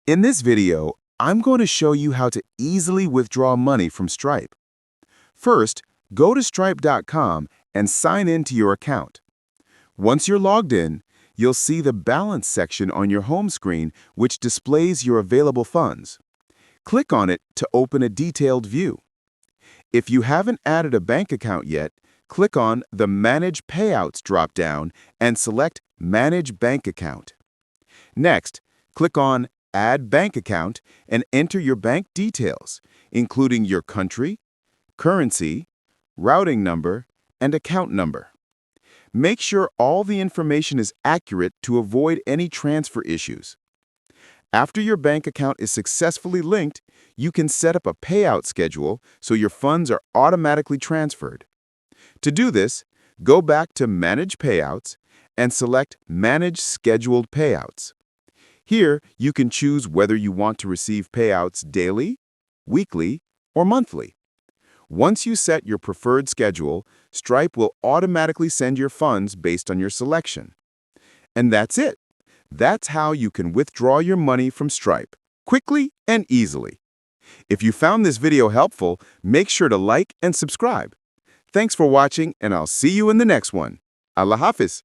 In this video, I'm going to show you how to easily withdraw money from Stripe. First, go to stripe.com and sign in to your account. Once you're logged in, you'll see the Balance section on your home screen, which displays your available funds. Click on it to open a detailed view. If you haven't added a bank account yet, click on the Manage Payouts drop-down and select Manage Bank Account. Next, click on Add Bank Account and enter your bank details, including your country, currency, routing number, and account number. Make sure all the information is accurate to avoid any transfer issues. After your bank account is successfully linked, you can set up a payout schedule so your funds are automatically transferred. To do this, go back to Manage Payouts and select Manage Scheduled Payouts. Here, you can choose whether you want to receive payouts daily, weekly, or monthly. Once you set your preferred schedule, Stripe will automatically send your funds based on your selection. And that's it. That's how you can withdraw your money from Stripe, quickly and easily. If you found this video helpful, make sure to like and subscribe. Thanks for watching, and I'll see you in the next one. Allah Hafiz.